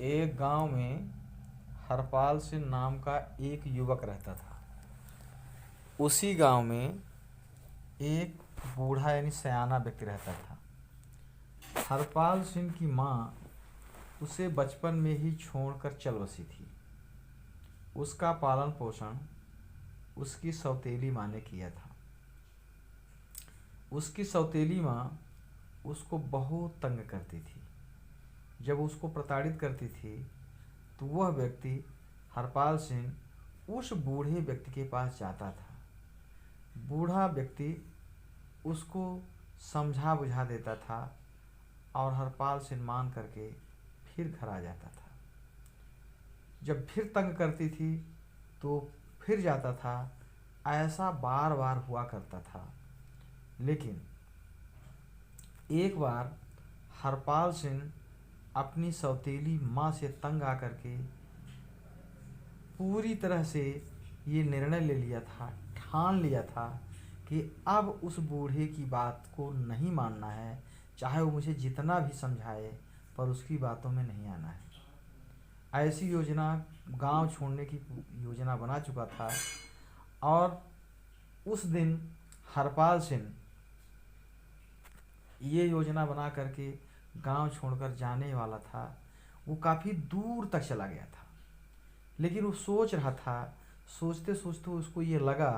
एक गांव में हरपाल सिंह नाम का एक युवक रहता था। उसी गांव में एक बूढ़ा यानी सयाना व्यक्ति रहता था। हरपाल सिंह की माँ उसे बचपन में ही छोड़कर चल बसी थी। उसका पालन पोषण उसकी सौतेली माँ ने किया था। उसकी सौतेली माँ उसको बहुत तंग करती थी। जब उसको प्रताड़ित करती थी तो वह व्यक्ति हरपाल सिंह उस बूढ़े व्यक्ति के पास जाता था। बूढ़ा व्यक्ति उसको समझा बुझा देता था और हरपाल सिंह मान करके फिर घर आ जाता था। जब फिर तंग करती थी तो फिर जाता था। ऐसा बार बार हुआ करता था। लेकिन एक बार हरपाल सिंह अपनी सौतेली माँ से तंग आकर के पूरी तरह से ये निर्णय ले लिया था, ठान लिया था कि अब उस बूढ़े की बात को नहीं मानना है। चाहे वो मुझे जितना भी समझाए पर उसकी बातों में नहीं आना है। ऐसी योजना गांव छोड़ने की योजना बना चुका था। और उस दिन हरपाल सिंह ये योजना बना करके गांव छोड़कर जाने वाला था। वो काफ़ी दूर तक चला गया था। लेकिन वो सोच रहा था, सोचते सोचते उसको ये लगा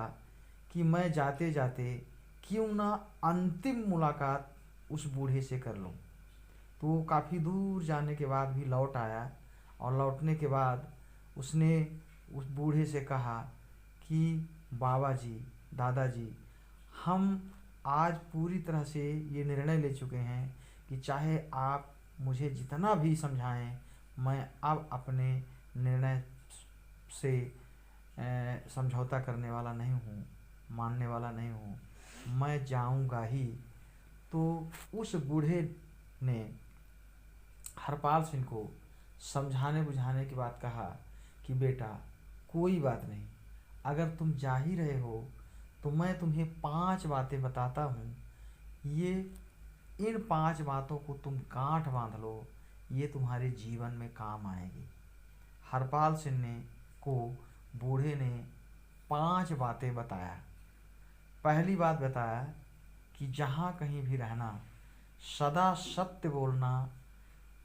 कि मैं जाते जाते क्यों ना अंतिम मुलाकात उस बूढ़े से कर लूं। तो वो काफ़ी दूर जाने के बाद भी लौट आया और लौटने के बाद उसने उस बूढ़े से कहा कि बाबा जी, दादाजी, हम आज पूरी तरह से ये निर्णय ले चुके हैं कि चाहे आप मुझे जितना भी समझाएं, मैं अब अपने निर्णय से समझौता करने वाला नहीं हूँ, मानने वाला नहीं हूँ, मैं जाऊँगा ही। तो उस बूढ़े ने हरपाल सिंह को समझाने बुझाने की बात कहा कि बेटा कोई बात नहीं, अगर तुम जा ही रहे हो तो मैं तुम्हें 5 बातें बताता हूँ। ये इन 5 बातों को तुम गांठ बांध लो, ये तुम्हारे जीवन में काम आएगी। हरपाल सिंह ने को बूढ़े ने 5 बातें बताया। पहली बात बताया कि जहाँ कहीं भी रहना, सदा सत्य बोलना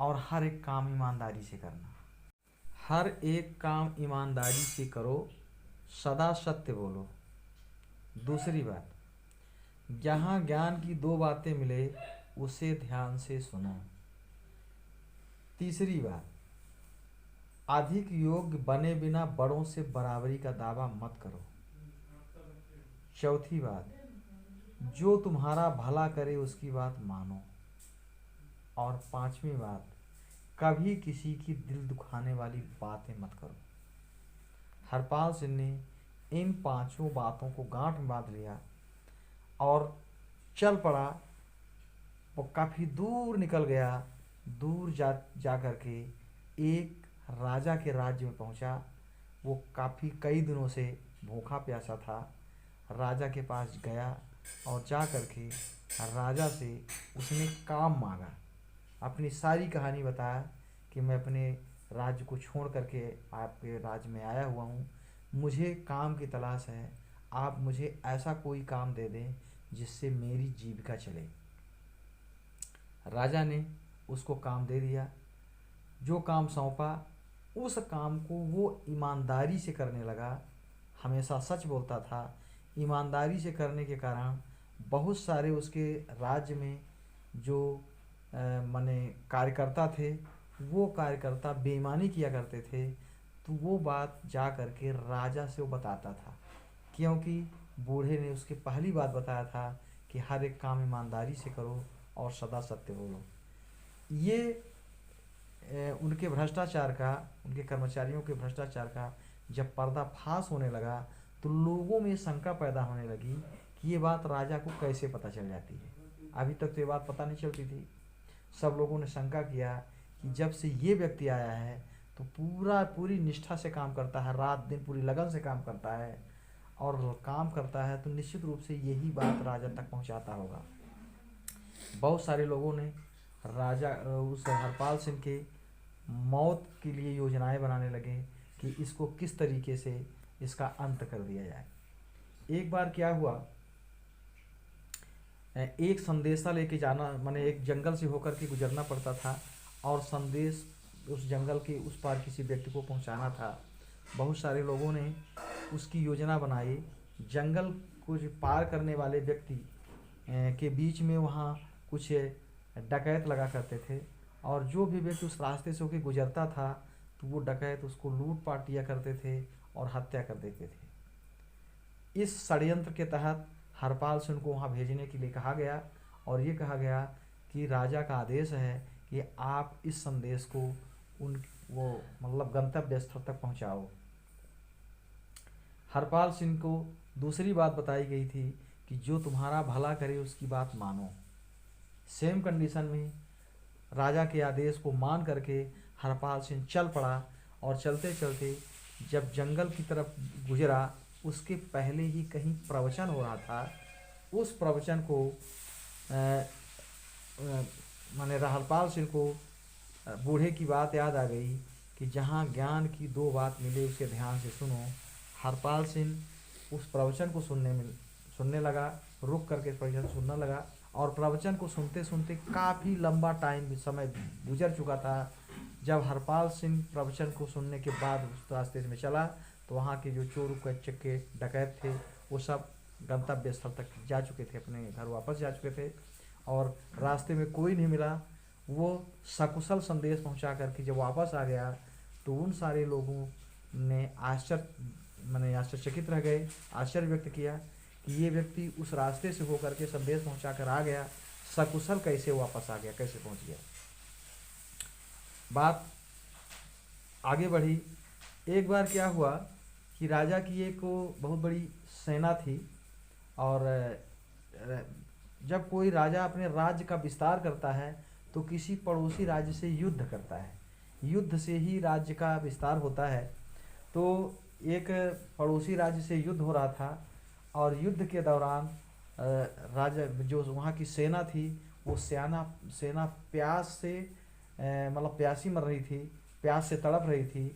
और हर एक काम ईमानदारी से करना। हर एक काम ईमानदारी से करो, सदा सत्य बोलो। दूसरी बात, जहाँ ज्ञान की 2 बातें मिले उसे ध्यान से सुनो। तीसरी बात, अधिक योग्य बने बिना बड़ों से बराबरी का दावा मत करो। चौथी बात, जो तुम्हारा भला करे उसकी बात मानो। और 5वीं बात, कभी किसी की दिल दुखाने वाली बातें मत करो। हरपाल सिंह ने इन 5 बातों को गांठ में बांध लिया और चल पड़ा। वो काफ़ी दूर निकल गया। दूर जा कर के एक राजा के राज्य में पहुंचा। वो काफ़ी कई दिनों से भूखा प्यासा था। राजा के पास गया और जा कर के राजा से उसने काम मांगा। अपनी सारी कहानी बताया कि मैं अपने राज्य को छोड़ करके आपके राज्य में आया हुआ हूँ, मुझे काम की तलाश है, आप मुझे ऐसा कोई काम दे दें जिससे मेरी जीविका चले। राजा ने उसको काम दे दिया। जो काम सौंपा उस काम को वो ईमानदारी से करने लगा। हमेशा सच बोलता था। ईमानदारी से करने के कारण बहुत सारे उसके राज्य में जो माने कार्यकर्ता थे, वो कार्यकर्ता बेईमानी किया करते थे। तो वो बात जा कर के राजा से वो बताता था, क्योंकि बूढ़े ने उसके पहली बात बताया था कि हर एक काम ईमानदारी से करो और सदा सत्य बोलो। ये उनके भ्रष्टाचार का, उनके कर्मचारियों के भ्रष्टाचार का जब पर्दाफाश होने लगा तो लोगों में शंका पैदा होने लगी कि ये बात राजा को कैसे पता चल जाती है। अभी तक तो ये बात पता नहीं चलती थी। सब लोगों ने शंका किया कि जब से ये व्यक्ति आया है तो पूरी निष्ठा से काम करता है, रात दिन पूरी लगन से काम करता है और काम करता है, तो निश्चित रूप से यही बात राजा तक पहुंचाता होगा। बहुत सारे लोगों ने राजा उस हरपाल सिंह के मौत के लिए योजनाएं बनाने लगे कि इसको किस तरीके से इसका अंत कर दिया जाए। एक बार क्या हुआ, एक संदेशा लेके जाना, माने एक जंगल से होकर के गुजरना पड़ता था और संदेश उस जंगल के उस पार किसी व्यक्ति को पहुंचाना था। बहुत सारे लोगों ने उसकी योजना बनाई। जंगल को जो पार करने वाले व्यक्ति के बीच में वहाँ कुछ डकैत लगा करते थे और जो भी व्यक्ति उस रास्ते से होकर गुजरता था तो वो डकैत उसको लूट पाट किया करते थे और हत्या कर देते थे। इस षड्यंत्र के तहत हरपाल सिंह को वहाँ भेजने के लिए कहा गया और ये कहा गया कि राजा का आदेश है कि आप इस संदेश को वो मतलब गंतव्य स्थल तक पहुँचाओ। हरपाल सिंह को दूसरी बात बताई गई थी कि जो तुम्हारा भला करे उसकी बात मानो। सेम कंडीशन में राजा के आदेश को मान करके हरपाल सिंह चल पड़ा और चलते चलते जब जंगल की तरफ गुजरा उसके पहले ही कहीं प्रवचन हो रहा था। उस प्रवचन को माने हरपाल सिंह को बूढ़े की बात याद आ गई कि जहाँ ज्ञान की दो बात मिले उसे ध्यान से सुनो। हरपाल सिंह उस प्रवचन को सुनने लगा, रुक करके प्रवचन सुनने लगा और प्रवचन को सुनते सुनते काफ़ी लंबा समय गुजर चुका था। जब हरपाल सिंह प्रवचन को सुनने के बाद उस रास्ते में चला तो वहाँ के जो चोर के डकैत थे वो सब गंतव्य स्थल तक जा चुके थे, अपने घर वापस जा चुके थे और रास्ते में कोई नहीं मिला। वो सकुशल संदेश पहुँचा करके जब वापस आ गया तो उन सारे लोगों ने आश्चर्यचकित रह गए, आश्चर्य व्यक्त किया कि ये व्यक्ति उस रास्ते से होकर के संदेश पहुंचा कर आ गया, सकुशल कैसे वापस आ गया, कैसे पहुंच गया। बात आगे बढ़ी। एक बार क्या हुआ कि राजा की एक बहुत बड़ी सेना थी और जब कोई राजा अपने राज्य का विस्तार करता है तो किसी पड़ोसी राज्य से युद्ध करता है, युद्ध से ही राज्य का विस्तार होता है। तो एक पड़ोसी राज्य से युद्ध हो रहा था और युद्ध के दौरान राजा जो वहाँ की सेना थी वो सेना प्यास से मतलब प्यासी मर रही थी, प्यास से तड़प रही थी।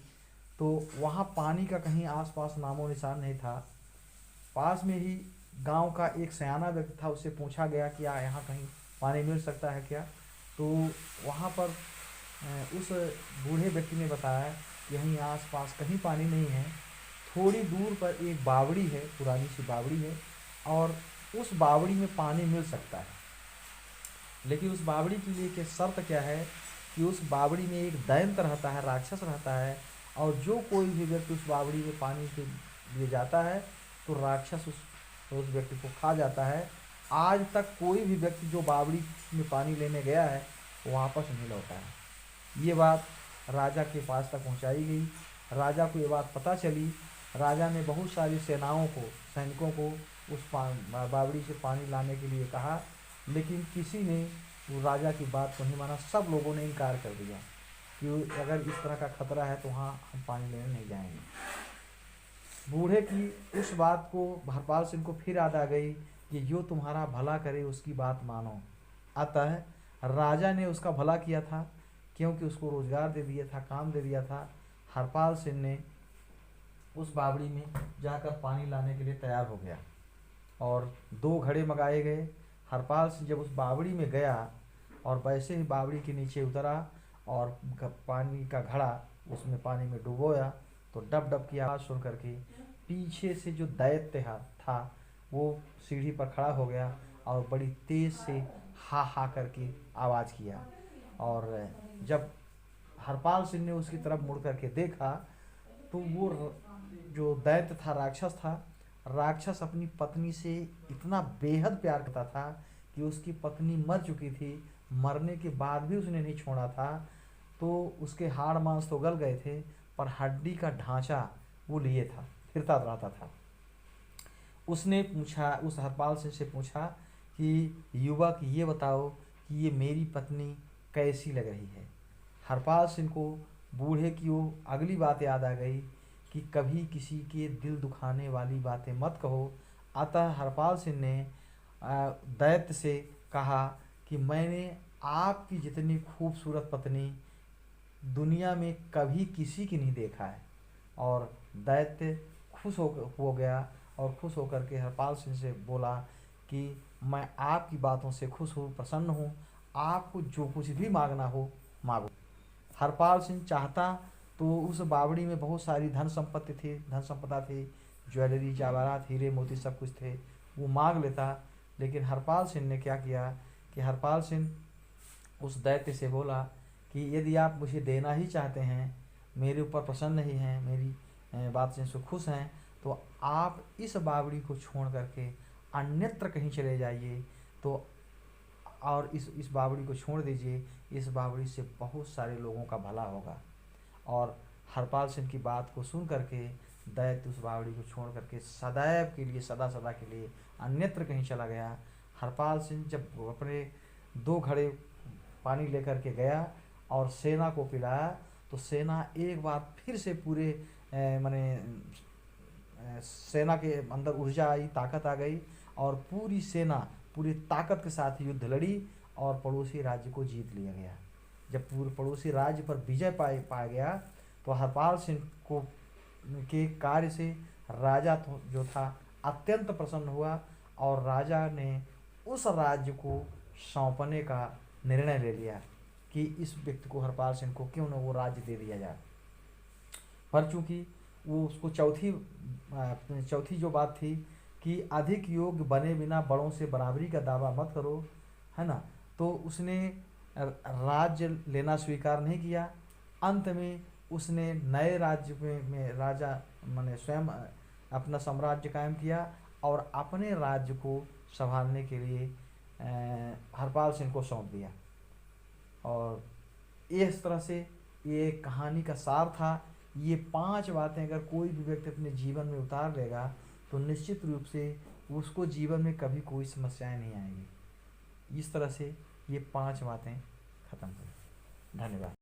तो वहाँ पानी का कहीं आसपास नामो निशान नहीं था। पास में ही गांव का एक सयाना व्यक्ति था, उससे पूछा गया कि यहाँ कहीं पानी मिल सकता है क्या। तो वहाँ पर उस बूढ़े व्यक्ति ने बताया कि यहीं आसपास कहीं पानी नहीं है, थोड़ी दूर पर एक बावड़ी है, पुरानी सी बावड़ी है और उस बावड़ी में पानी मिल सकता है। लेकिन उस बावड़ी के लिए के शर्त क्या है कि उस बावड़ी में एक दैत्य रहता है, राक्षस रहता है और जो कोई भी व्यक्ति उस बावड़ी में पानी के लिए जाता है तो राक्षस उस व्यक्ति को खा जाता है। आज तक कोई भी व्यक्ति जो बावड़ी में पानी लेने गया है वो वापस नहीं लौटा है। ये बात राजा के पास तक पहुंचाई गई। राजा को ये बात पता चली। राजा ने बहुत सारी सैनिकों को उस बावड़ी से पानी लाने के लिए कहा, लेकिन किसी ने वो राजा की बात को नहीं माना। सब लोगों ने इनकार कर दिया कि अगर इस तरह का खतरा है तो हाँ हम पानी लेने नहीं जाएंगे। बूढ़े की उस बात को हरपाल सिंह को फिर याद आ गई कि जो तुम्हारा भला करे उसकी बात मानो। अतः राजा ने उसका भला किया था क्योंकि उसको रोजगार दे दिया था, काम दे दिया था। हरपाल सिंह ने उस बावड़ी में जाकर पानी लाने के लिए तैयार हो गया और 2 घड़े मंगाए गए। हरपाल सिंह जब उस बावड़ी में गया और वैसे ही बावड़ी के नीचे उतरा और पानी का घड़ा उसमें पानी में डुबोया तो डब डब की आवाज़ सुन करके पीछे से जो दैत्य था वो सीढ़ी पर खड़ा हो गया और बड़ी तेज़ से हा करके आवाज़ किया। और जब हरपाल सिंह ने उसकी तरफ मुड़ करके देखा तो वो जो दैत्य था, राक्षस अपनी पत्नी से इतना बेहद प्यार करता था कि उसकी पत्नी मर चुकी थी, मरने के बाद भी उसने नहीं छोड़ा था। तो उसके हाड़ मांस तो गल गए थे पर हड्डी का ढांचा वो लिए था, फिरता रहता था। उसने पूछा, उस हरपाल सिंह से पूछा कि युवक ये बताओ कि ये मेरी पत्नी कैसी लग रही है। हरपाल सिंह को बूढ़े की वो अगली बात याद आ गई कि कभी किसी के दिल दुखाने वाली बातें मत कहो। अतः हरपाल सिंह ने दैत्य से कहा कि मैंने आपकी जितनी खूबसूरत पत्नी दुनिया में कभी किसी की नहीं देखा है। और दैत्य खुश हो गया और खुश होकर के हरपाल सिंह से बोला कि मैं आपकी बातों से खुश हूँ, प्रसन्न हूँ, आपको जो कुछ भी मांगना हो मांगो। हरपाल सिंह चाहता तो उस बावड़ी में बहुत सारी धन संपत्ति थी, धन संपदा थी, ज्वेलरी जवाहरात हीरे मोती सब कुछ थे, वो मांग लेता। लेकिन हरपाल सिंह ने क्या किया कि हरपाल सिंह उस दैत्य से बोला कि यदि आप मुझे देना ही चाहते हैं, मेरे ऊपर प्रसन्न नहीं हैं, मेरी बात से खुश हैं, तो आप इस बावड़ी को छोड़ करके अन्यत्र कहीं चले जाइए, तो और इस बावड़ी को छोड़ दीजिए, इस बावड़ी से बहुत सारे लोगों का भला होगा। और हरपाल सिंह की बात को सुन करके दैत्य उस बावड़ी को छोड़ करके सदैव के लिए, सदा सदा के लिए अन्यत्र कहीं चला गया। हरपाल सिंह जब अपने 2 घड़े पानी लेकर के गया और सेना को पिलाया, तो सेना एक बार फिर से पूरे माने सेना के अंदर ऊर्जा आई, ताकत आ गई और पूरी सेना पूरी ताकत के साथ युद्ध लड़ी और पड़ोसी राज्य को जीत लिया गया। जब पूरे पड़ोसी राज्य पर विजय पाया गया, तो हरपाल सिंह को के कार्य से राजा जो था अत्यंत प्रसन्न हुआ और राजा ने उस राज्य को सौंपने का निर्णय ले लिया कि इस व्यक्ति को, हरपाल सिंह को, क्यों न वो राज्य दे दिया जाए। पर चूंकि वो उसको चौथी जो बात थी कि अधिक योग्य बने बिना बड़ों से बराबरी का दावा मत करो, है ना, तो उसने राज्य लेना स्वीकार नहीं किया। अंत में उसने नए राज्य में राजा माने स्वयं अपना साम्राज्य कायम किया और अपने राज्य को संभालने के लिए हरपाल सिंह को सौंप दिया। और इस तरह से ये कहानी का सार था। ये 5 बातें अगर कोई भी व्यक्ति अपने जीवन में उतार लेगा तो निश्चित रूप से उसको जीवन में कभी कोई समस्याएं नहीं आएंगी। इस तरह से ये 5 बातें खत्म करें। धन्यवाद।